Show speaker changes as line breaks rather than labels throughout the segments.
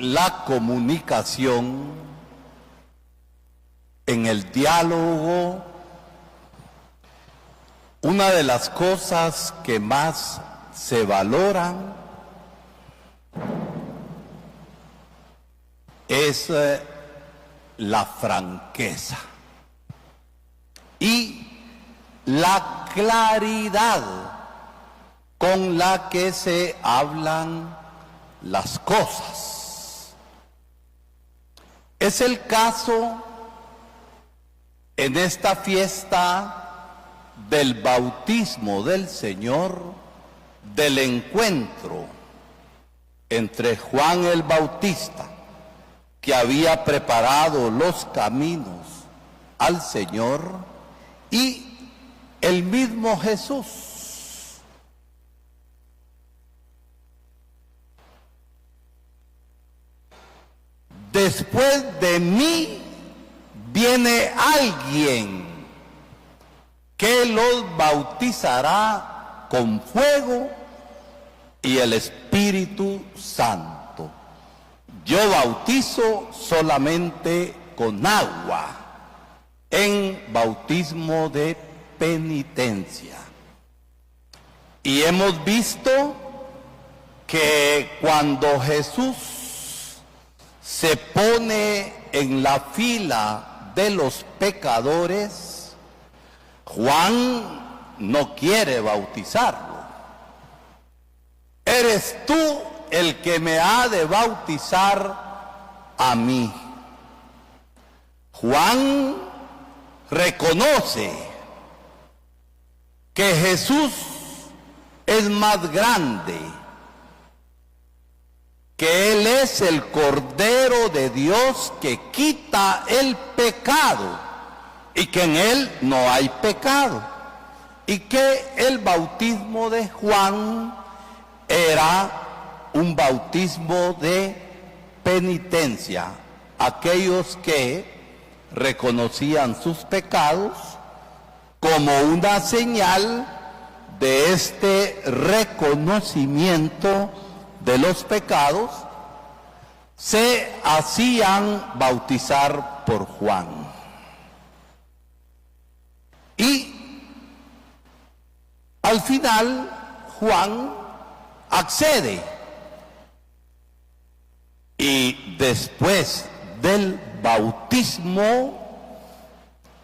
la comunicación, en el diálogo, una de las cosas que más se valoran es la franqueza y la claridad con la que se hablan las cosas. Es el caso en esta fiesta del bautismo del Señor, del encuentro entre Juan el Bautista, que había preparado los caminos al Señor, y el mismo Jesús. Después de mí viene alguien que los bautizará con fuego y el Espíritu Santo. Yo bautizo solamente con agua, en bautismo de penitencia. Y hemos visto que cuando Jesús se pone en la fila de los pecadores, Juan no quiere bautizarlo. Eres tú el que me ha de bautizar a mí. Juan reconoce que Jesús es más grande, que Él es el Cordero de Dios que quita el pecado y que en Él no hay pecado, y que el bautismo de Juan era un bautismo de penitencia. Aquellos que reconocían sus pecados como una señal de este reconocimiento de los pecados, se hacían bautizar por Juan. Y al final Juan accede, y después del bautismo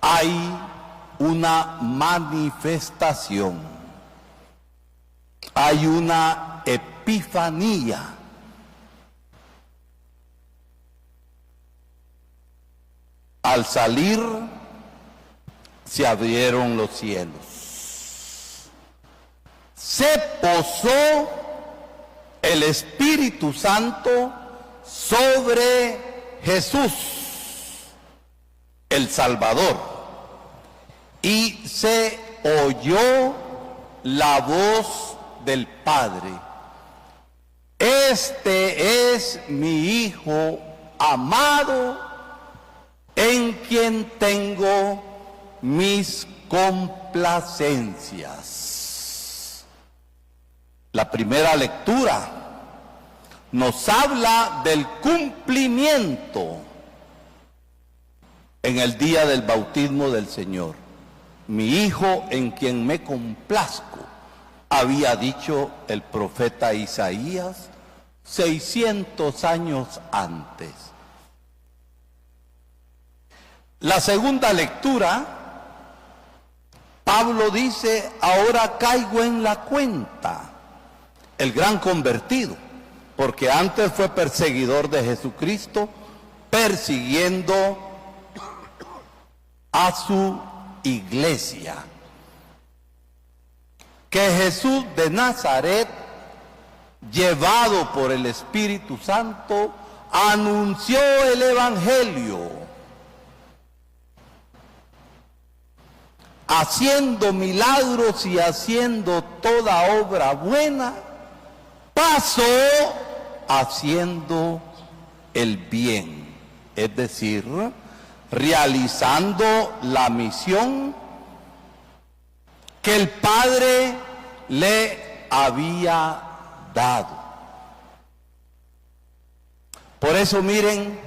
hay una manifestación, hay una epifanía. Al salir se abrieron los cielos, se posó el Espíritu Santo sobre Jesús, el Salvador, y se oyó la voz del Padre: este es mi Hijo amado, en quien tengo mis complacencias. La primera lectura nos habla del cumplimiento en el día del bautismo del Señor. Mi Hijo en quien me complazco, había dicho el profeta Isaías 600 años antes. La segunda lectura, Pablo dice: ahora caigo en la cuenta, el gran convertido, porque antes fue perseguidor de Jesucristo, persiguiendo a su iglesia. Que Jesús de Nazaret, llevado por el Espíritu Santo, anunció el Evangelio, haciendo milagros y haciendo toda obra buena, pasó haciendo el bien, es decir, realizando la misión que el Padre le había dado. Por eso miren,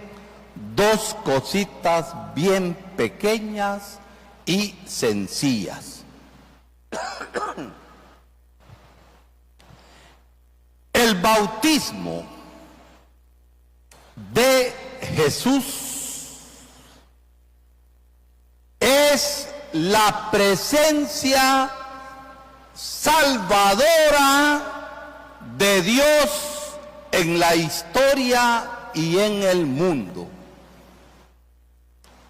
dos cositas bien pequeñas y sencillas. El bautismo de Jesús es la presencia salvadora de Dios en la historia y en el mundo.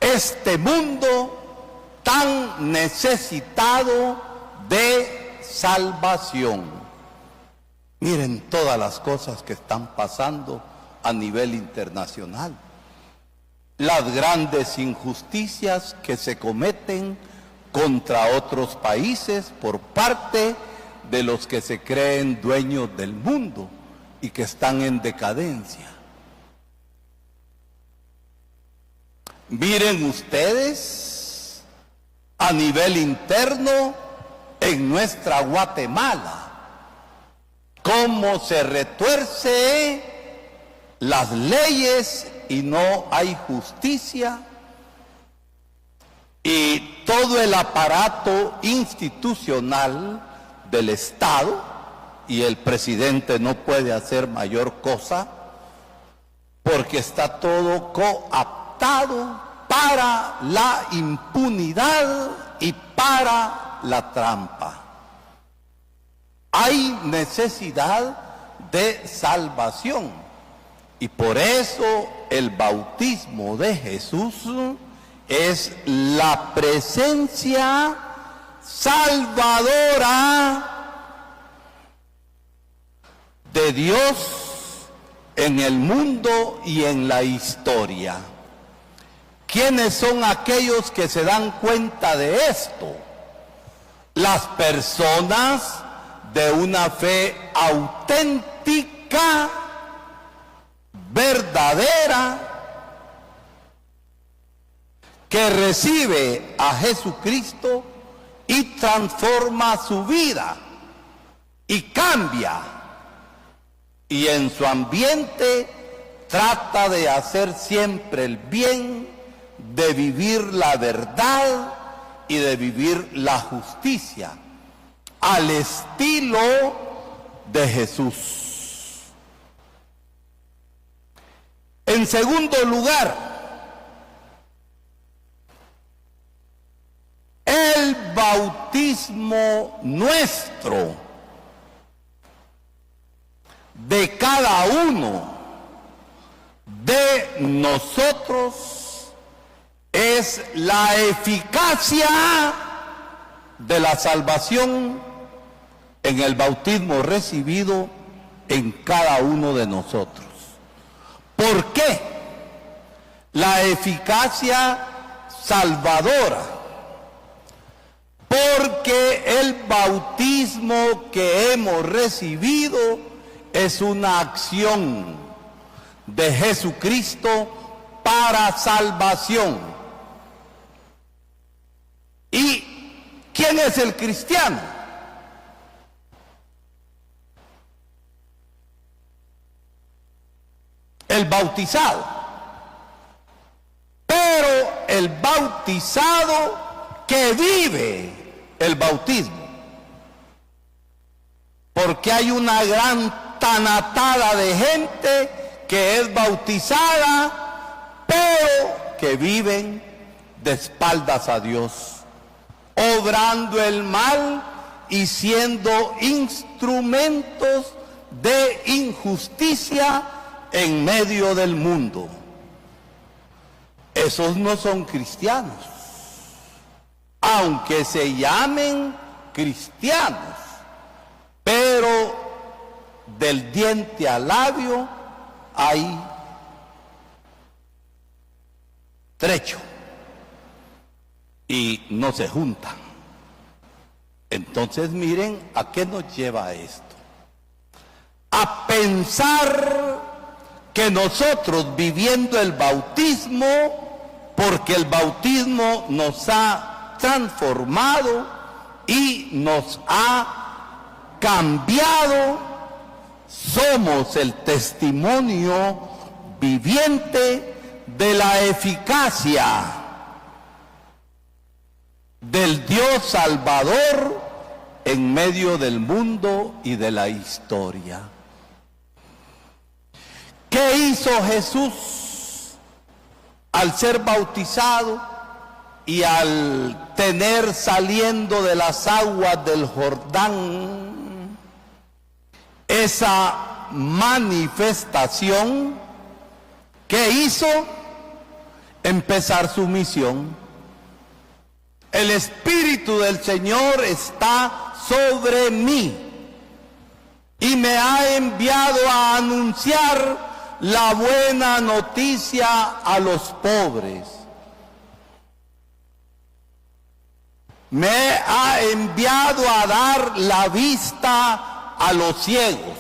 Este mundo tan necesitado de salvación. Miren todas las cosas que están pasando a nivel internacional. Las grandes injusticias que se cometen contra otros países por parte de los que se creen dueños del mundo y que están en decadencia. Miren ustedes a nivel interno en nuestra Guatemala cómo se retuerce las leyes y no hay justicia, y todo el aparato institucional del Estado, y el presidente no puede hacer mayor cosa porque está todo coaptado para la impunidad y para la trampa. Hay necesidad de salvación y por eso el bautismo de Jesús es la presencia salvadora de Dios en el mundo y en la historia. ¿Quiénes son aquellos que se dan cuenta de esto? Las personas de una fe auténtica, verdadera, que recibe a Jesucristo y transforma su vida y cambia, y en su ambiente trata de hacer siempre el bien, de vivir la verdad y de vivir la justicia al estilo de Jesús. En segundo lugar, el bautismo nuestro, de cada uno de nosotros, es la eficacia de la salvación en el bautismo recibido en cada uno de nosotros. ¿Por qué? La eficacia salvadora. Porque el bautismo que hemos recibido es una acción de Jesucristo para salvación. ¿Y quién es el cristiano? El bautizado. Pero el bautizado que vive el bautismo. Porque hay una gran tanatada de gente que es bautizada, pero que viven de espaldas a Dios, obrando el mal y siendo instrumentos de injusticia en medio del mundo. Esos no son cristianos, aunque se llamen cristianos, pero del diente al labio hay trecho y no se juntan. Entonces miren a qué nos lleva esto. A pensar que nosotros viviendo el bautismo, porque el bautismo nos ha transformado y nos ha cambiado, somos el testimonio viviente de la eficacia del Dios Salvador en medio del mundo y de la historia. ¿Qué hizo Jesús al ser bautizado y al tener saliendo de las aguas del Jordán esa manifestación? ¿Qué hizo? Empezar su misión. El Espíritu del Señor está sobre mí y me ha enviado a anunciar la buena noticia a los pobres. Me ha enviado a dar la vista a los ciegos,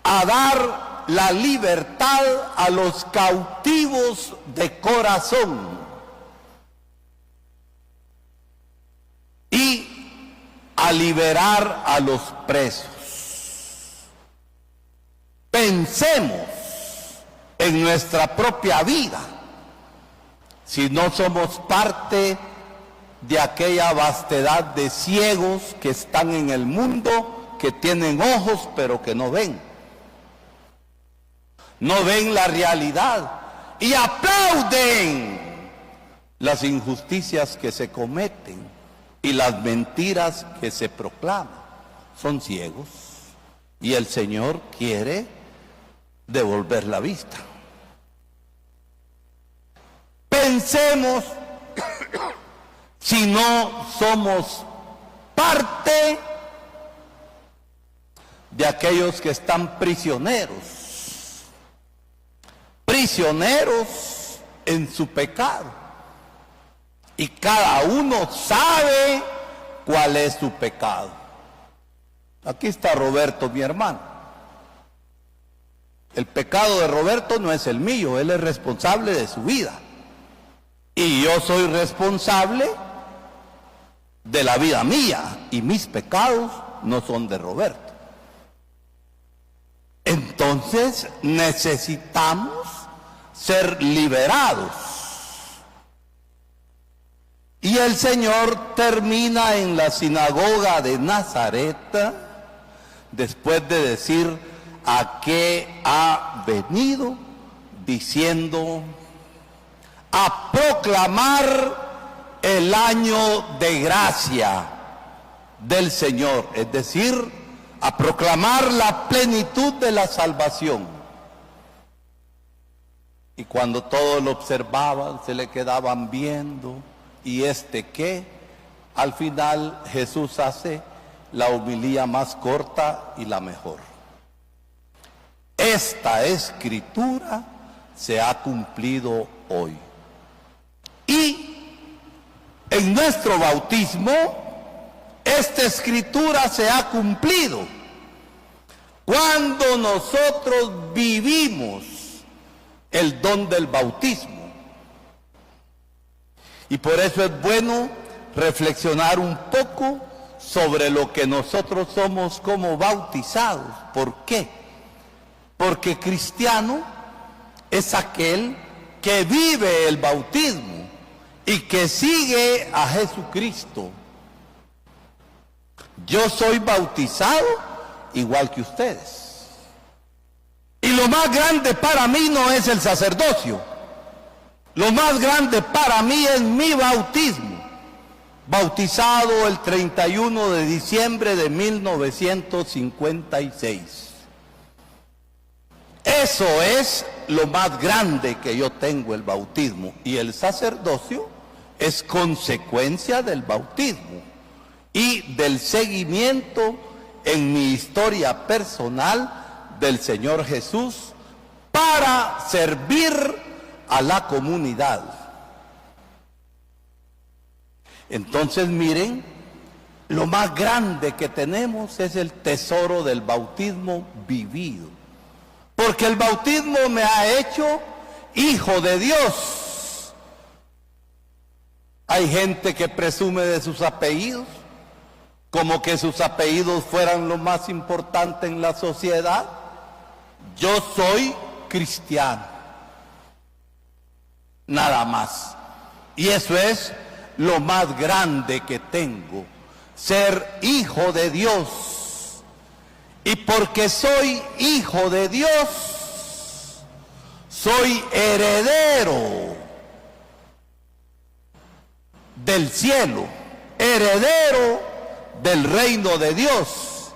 a dar la libertad a los cautivos de corazón y a liberar a los presos. Pensemos en nuestra propia vida, si no somos parte de aquella vastedad de ciegos que están en el mundo, que tienen ojos pero que no ven. No ven la realidad y aplauden las injusticias que se cometen y las mentiras que se proclaman. Son ciegos y el Señor quiere devolver la vista. Pensemos si no somos parte de aquellos que están prisioneros en su pecado. Y cada uno sabe cuál es su pecado. Aquí está Roberto, mi hermano. El pecado de Roberto no es el mío, él es responsable de su vida. Y yo soy responsable de la vida mía, y mis pecados no son de Roberto. Entonces necesitamos ser liberados. Y el Señor termina en la sinagoga de Nazaret, después de decir a qué ha venido, diciendo: a proclamar el año de gracia del Señor, es decir, a proclamar la plenitud de la salvación. Y cuando todos lo observaban, se le quedaban viendo, ¿y qué? Al final Jesús hace la homilía más corta y la mejor. Esta escritura se ha cumplido hoy. Y en nuestro bautismo, esta escritura se ha cumplido cuando nosotros vivimos el don del bautismo. Y por eso es bueno reflexionar un poco sobre lo que nosotros somos como bautizados. ¿Por qué? Porque cristiano es aquel que vive el bautismo y que sigue a Jesucristo. Yo soy bautizado igual que ustedes. Y lo más grande para mí no es el sacerdocio. Lo más grande para mí es mi bautismo. Bautizado el 31 de diciembre de 1956. Eso es lo más grande que yo tengo, el bautismo. Y el sacerdocio es consecuencia del bautismo y del seguimiento en mi historia personal del Señor Jesús para servir a la comunidad. Entonces miren, lo más grande que tenemos es el tesoro del bautismo vivido, porque el bautismo me ha hecho hijo de Dios. Hay gente que presume de sus apellidos, como que sus apellidos fueran lo más importante en la sociedad. Yo soy cristiano. Nada más. Y eso es lo más grande que tengo, ser hijo de Dios. Y porque soy hijo de Dios, soy heredero del cielo, heredero del reino de Dios,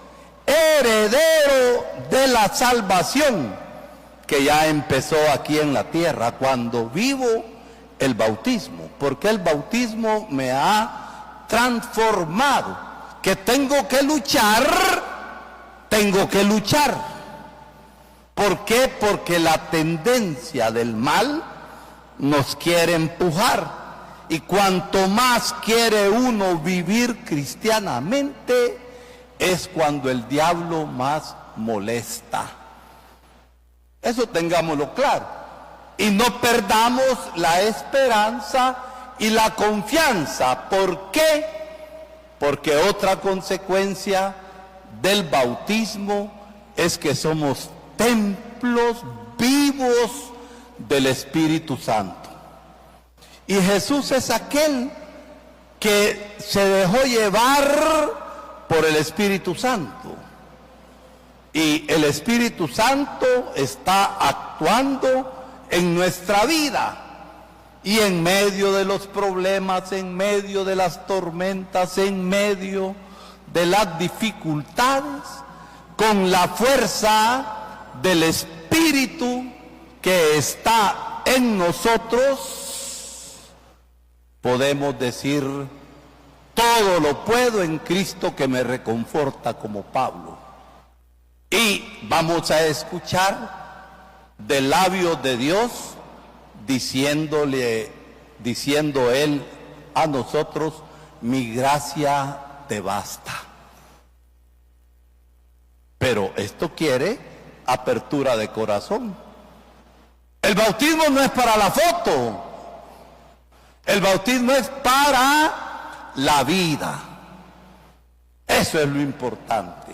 heredero de la salvación que ya empezó aquí en la tierra cuando vivo el bautismo, porque el bautismo me ha transformado. Que tengo que luchar. ¿Por qué? Porque la tendencia del mal nos quiere empujar. Y cuanto más quiere uno vivir cristianamente, es cuando el diablo más molesta. Eso tengámoslo claro. Y no perdamos la esperanza y la confianza. ¿Por qué? Porque otra consecuencia del bautismo es que somos templos vivos del Espíritu Santo. Y Jesús es aquel que se dejó llevar por el Espíritu Santo. Y el Espíritu Santo está actuando en nuestra vida. Y en medio de los problemas, en medio de las tormentas, en medio de las dificultades, con la fuerza del Espíritu que está en nosotros, podemos decir, todo lo puedo en Cristo que me reconforta, como Pablo. Y vamos a escuchar del labio de Dios, diciendo Él a nosotros, mi gracia te basta. Pero esto quiere apertura de corazón. El bautismo no es para la foto. El bautismo es para la vida. Eso es lo importante.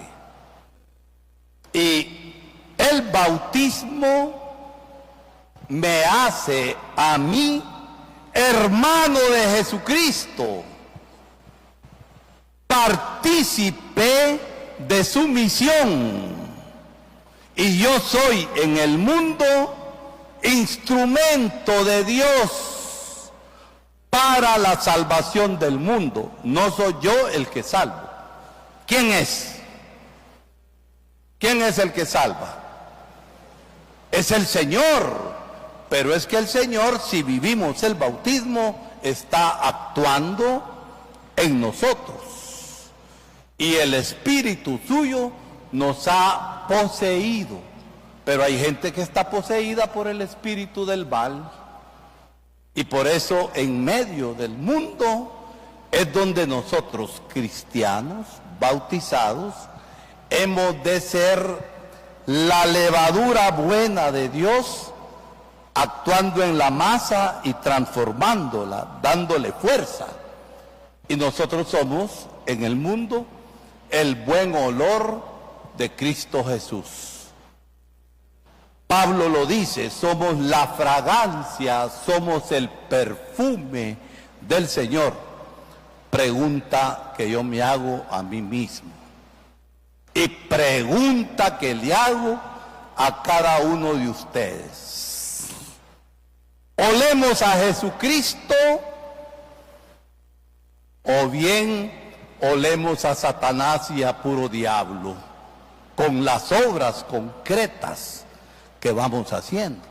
Y el bautismo me hace a mí hermano de Jesucristo, partícipe de su misión, y yo soy en el mundo instrumento de Dios para la salvación del mundo. No soy yo el que salvo. ¿Quién es? ¿Quién es el que salva? Es el Señor. Pero es que el Señor, si vivimos el bautismo, está actuando en nosotros. Y el Espíritu suyo nos ha poseído. Pero hay gente que está poseída por el espíritu del mal. Y por eso en medio del mundo es donde nosotros, cristianos, bautizados, hemos de ser la levadura buena de Dios, actuando en la masa y transformándola, dándole fuerza. Y nosotros somos en el mundo el buen olor de Cristo Jesús. Pablo lo dice, somos la fragancia, somos el perfume del Señor. Pregunta que yo me hago a mí mismo. Y pregunta que le hago a cada uno de ustedes. ¿Olemos a Jesucristo o bien olemos a Satanás y a puro diablo con las obras concretas que vamos haciendo?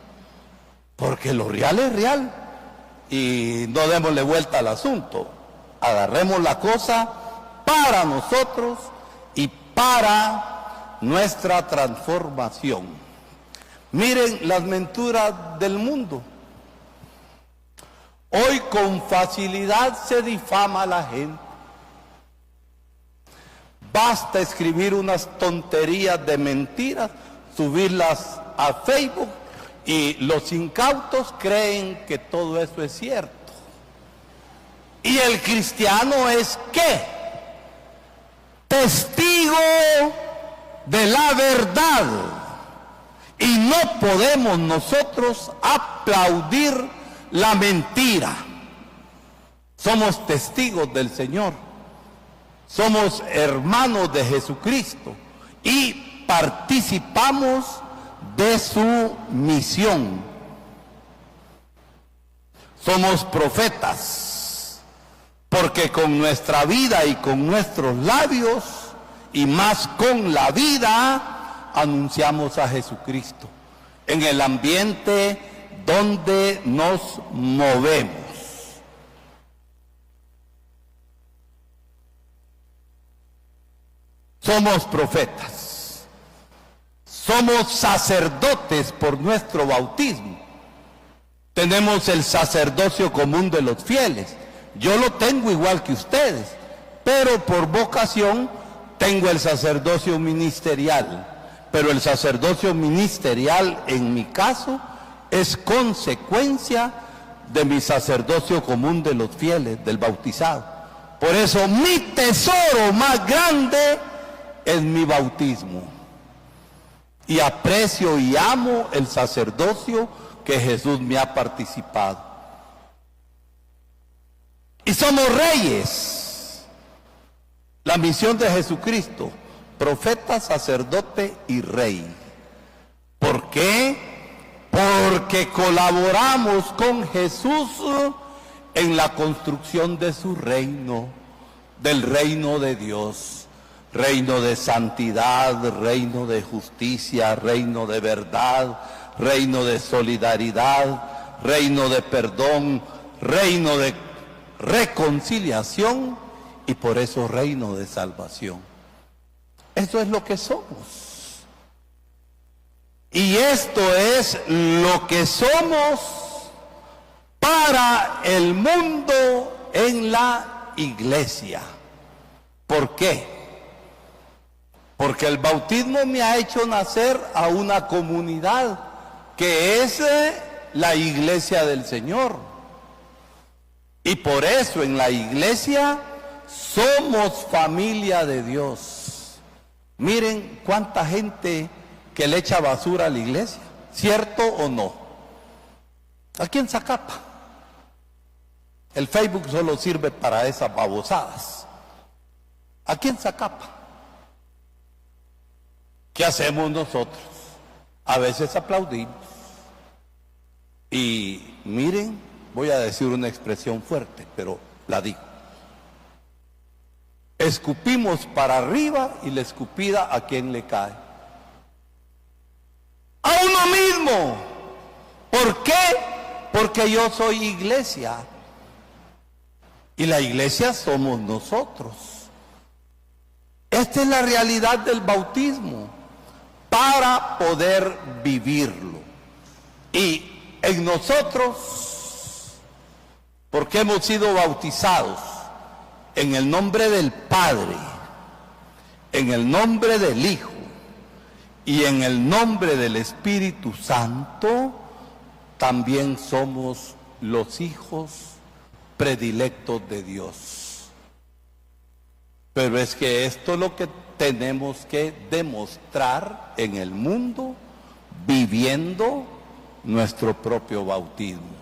Porque lo real es real y no démosle vuelta al asunto. Agarremos la cosa para nosotros y para nuestra transformación. Miren las mentiras del mundo. Hoy con facilidad se difama a la gente. Basta escribir unas tonterías de mentiras, subirlas a Facebook y los incautos creen que todo eso es cierto. ¿Y el cristiano es qué? Testigo de la verdad. Y no podemos nosotros aplaudir la mentira. Somos testigos del Señor. Somos hermanos de Jesucristo y participamos de su misión. Somos profetas, porque con nuestra vida y con nuestros labios, y más con la vida, anunciamos a Jesucristo en el ambiente donde nos movemos. Somos profetas, somos sacerdotes por nuestro bautismo. Tenemos el sacerdocio común de los fieles. Yo lo tengo igual que ustedes, pero por vocación tengo el sacerdocio ministerial. Pero el sacerdocio ministerial, en mi caso, es consecuencia de mi sacerdocio común de los fieles, del bautizado. Por eso mi tesoro más grande es mi bautismo. Y aprecio y amo el sacerdocio que Jesús me ha participado. Y somos reyes. La misión de Jesucristo, profeta, sacerdote y rey. ¿Por qué? Porque colaboramos con Jesús en la construcción de su reino, del reino de Dios, reino de santidad, reino de justicia, reino de verdad, reino de solidaridad, reino de perdón, reino de reconciliación y por eso reino de salvación. Eso es lo que somos. Y esto es lo que somos para el mundo en la iglesia. ¿Por qué? Porque el bautismo me ha hecho nacer a una comunidad que es la iglesia del Señor. Y por eso en la iglesia somos familia de Dios. Miren cuánta gente que le echa basura a la iglesia, ¿cierto o no? Aquí en Zacapa, el Facebook solo sirve para esas babosadas. Aquí en Zacapa, ¿qué hacemos nosotros? A veces aplaudimos. Y miren, voy a decir una expresión fuerte, pero la digo. Escupimos para arriba y la escupida a quien le cae. A uno mismo. ¿Por qué? Porque yo soy iglesia. Y la iglesia somos nosotros. Esta es la realidad del bautismo para poder vivirlo. Y en nosotros, porque hemos sido bautizados en el nombre del Padre, en el nombre del Hijo y en el nombre del Espíritu Santo, también somos los hijos predilectos de Dios. Pero es que esto es lo que tenemos que demostrar en el mundo, viviendo nuestro propio bautismo.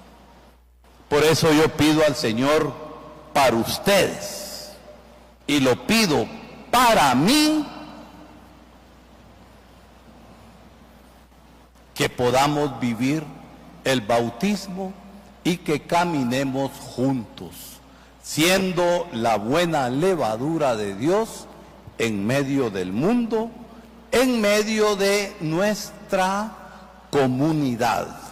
Por eso yo pido al Señor para ustedes, y lo pido para mí, que podamos vivir el bautismo y que caminemos juntos, siendo la buena levadura de Dios en medio del mundo, en medio de nuestra comunidad.